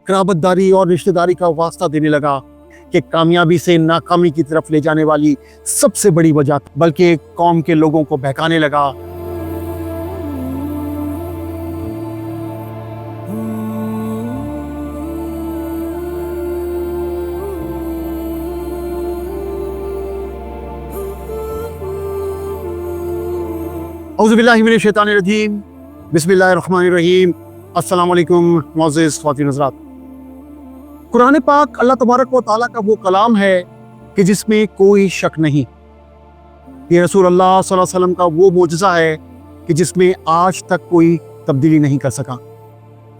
قرابت داری اور رشتہ داری کا واسطہ دینے لگا کہ کامیابی سے ناکامی کی طرف لے جانے والی سب سے بڑی وجہ، بلکہ قوم کے لوگوں کو بہکانے لگا۔ اعوذ باللہ من الشیطان الرجیم، بسم اللہ الرحمن الرحیم۔ السلام علیکم معزز خواتین حضرات۔ قرآن پاک اللہ تبارک و تعالیٰ کا وہ کلام ہے کہ جس میں کوئی شک نہیں۔ یہ رسول اللہ صلی اللہ علیہ وسلم کا وہ معجزہ ہے کہ جس میں آج تک کوئی تبدیلی نہیں کر سکا۔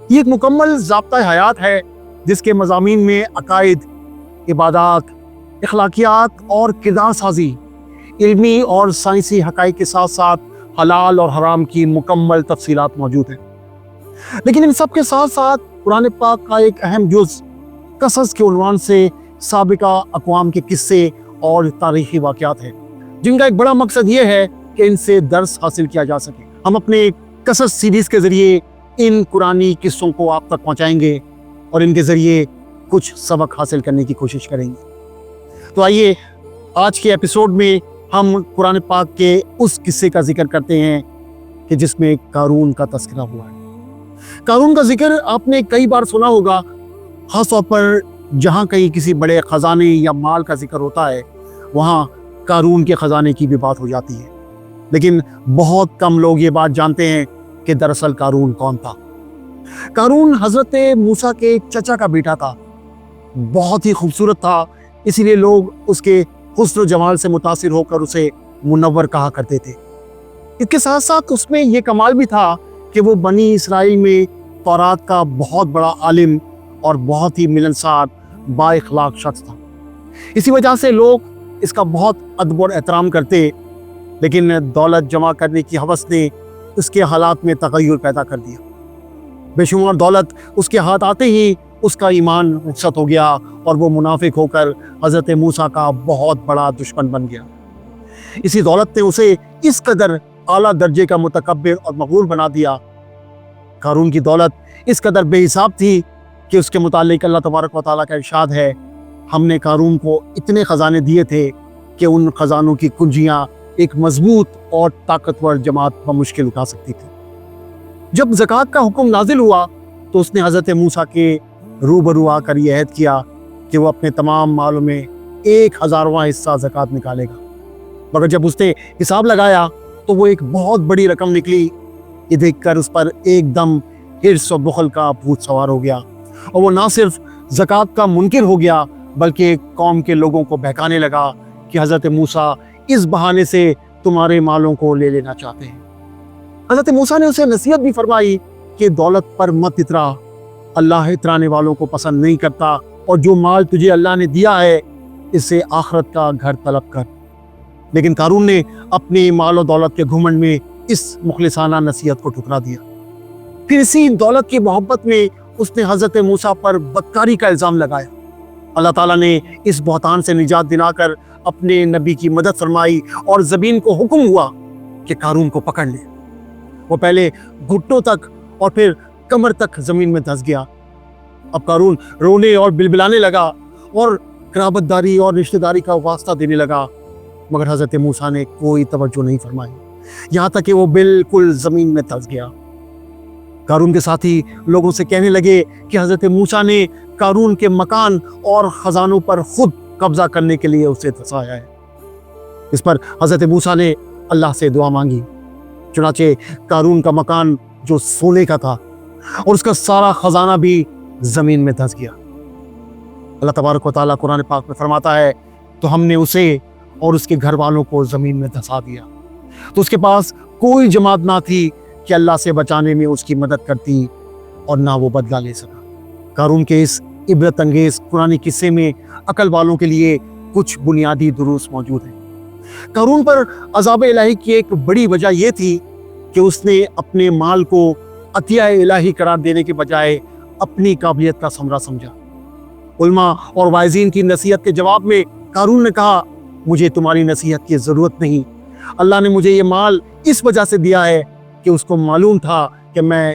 یہ ایک مکمل ضابطہ حیات ہے جس کے مضامین میں عقائد، عبادات، اخلاقیات اور کردار سازی، علمی اور سائنسی حقائق کے ساتھ ساتھ حلال اور حرام کی مکمل تفصیلات موجود ہیں۔ لیکن ان سب کے ساتھ ساتھ قرآن پاک کا ایک اہم جز قصص کے عنوان سے سابقہ اقوام کے قصے اور تاریخی واقعات ہیں، جن کا ایک بڑا مقصد یہ ہے کہ ان سے درس حاصل کیا جا سکے۔ ہم اپنے قصص سیریز کے ذریعے ان قرآنی قصوں کو آپ تک پہنچائیں گے اور ان کے ذریعے کچھ سبق حاصل کرنے کی کوشش کریں گے۔ تو آئیے آج کے ایپیسوڈ میں ہم قرآن پاک کے اس قصے کا ذکر کرتے ہیں کہ جس میں قارون کا تذکرہ ہوا ہے۔ قارون کا ذکر آپ نے کئی بار سنا ہوگا، خاص طور پر جہاں کہیں کسی بڑے خزانے یا مال کا ذکر ہوتا ہے وہاں قارون کے خزانے کی بھی بات ہو جاتی ہے۔ لیکن بہت کم لوگ یہ بات جانتے ہیں کہ دراصل قارون کون تھا۔ قارون حضرت موسیٰ کے چچا کا بیٹا تھا، بہت ہی خوبصورت تھا، اسی لیے لوگ اس کے حسن و جمال سے متاثر ہو کر اسے منور کہا کرتے تھے۔ اس کے ساتھ ساتھ اس میں یہ کمال بھی تھا کہ وہ بنی اسرائیل میں تورات کا بہت بڑا عالم اور بہت ہی ملنسار با اخلاق شخص تھا۔ اسی وجہ سے لوگ اس کا بہت ادب اور احترام کرتے، لیکن دولت جمع کرنے کی ہوس نے اس کے حالات میں تغیر پیدا کر دیا۔ بے شمار دولت اس کے ہاتھ آتے ہی اس کا ایمان رخصت ہو گیا اور وہ منافق ہو کر حضرت موسیٰ کا بہت بڑا دشمن بن گیا۔ اسی دولت نے اسے اس قدر اعلیٰ درجے کا متکبر اور مغرور بنا دیا۔ قارون کی دولت اس قدر بے حساب تھی کہ اس کے متعلق اللہ تبارک و تعالیٰ کا ارشاد ہے، ہم نے قارون کو اتنے خزانے دیے تھے کہ ان خزانوں کی کنجیاں ایک مضبوط اور طاقتور جماعت بمشکل اٹھا سکتی تھی۔ جب زکوٰۃ کا حکم نازل ہوا تو اس نے حضرت موسیٰ کے روبرو آ کر یہ عہد کیا کہ وہ اپنے تمام مالوں میں 1000واں حصہ زکوٰۃ نکالے گا، مگر جب اس نے حساب لگایا تو وہ ایک بہت بڑی رقم نکلی۔ یہ دیکھ کر اس پر ایک دم حرص و بخل کا بھوت سوار ہو گیا اور وہ نہ صرف زکوٰۃ کا منکر ہو گیا بلکہ قوم کے لوگوں کو بہکانے لگا کہ حضرت موسیٰ اس بہانے سے تمہارے مالوں کو لے لینا چاہتے ہیں۔ حضرت موسیٰ نے اسے نصیحت بھی فرمائی کہ دولت پر مت اترا، اللہ اترانے والوں کو پسند نہیں کرتا، اور جو مال تجھے اللہ نے دیا ہے اس سے آخرت کا گھر طلب کر۔ لیکن قارون نے اپنی مال و دولت کے گھمنڈ میں اس مخلصانہ نصیحت کو ٹھکرا دیا۔ پھر اسی دولت کی محبت میں اس نے حضرت موسیٰ پر بدکاری کا الزام لگایا۔ اللہ تعالیٰ نے اس بہتان سے نجات دلا کر اپنے نبی کی مدد فرمائی اور زمین کو حکم ہوا کہ قارون کو پکڑ لے۔ وہ پہلے گھٹنوں تک اور پھر کمر تک زمین میں دھس گیا۔ اب قارون رونے اور بلبلانے لگا اور قرابت داری اور رشتہ داری کا واسطہ دینے لگا، مگر حضرت موسیٰ نے کوئی توجہ نہیں فرمائی، یہاں تک کہ وہ بالکل زمین میں دھس گیا۔ قارون کے ساتھی لوگوں سے کہنے لگے کہ حضرت موسیٰ نے قارون کے مکان اور خزانوں پر خود قبضہ کرنے کے لیے اسے دھسایا ہے۔ اس پر حضرت موسیٰ نے اللہ سے دعا مانگی، چنانچہ قارون کا مکان جو سونے کا تھا اور اس کا سارا خزانہ بھی زمین میں دھس گیا۔ اللہ تبارک و تعالیٰ قرآن پاک میں فرماتا ہے، تو ہم نے اسے اور اس کے گھر والوں کو زمین میں دھسا دیا، تو اس کے پاس کوئی جماعت نہ تھی کہ اللہ سے بچانے میں اس کی مدد کرتی، اور نہ وہ بدلہ لے سکا۔ قارون کے اس عبرت انگیز قرآنی قصے میں عقل والوں کے لیے کچھ بنیادی دروس موجود ہیں۔ قارون پر عذاب الہی کی ایک بڑی وجہ یہ تھی کہ اس نے اپنے مال کو عطیہ الہی قرار دینے کے بجائے اپنی قابلیت کا ثمرہ سمجھا۔ علماء اور واعظین کی نصیحت کے جواب میں قارون نے کہا، مجھے تمہاری نصیحت کی ضرورت نہیں، اللہ نے مجھے یہ مال اس وجہ سے دیا ہے کہ اس کو معلوم تھا کہ میں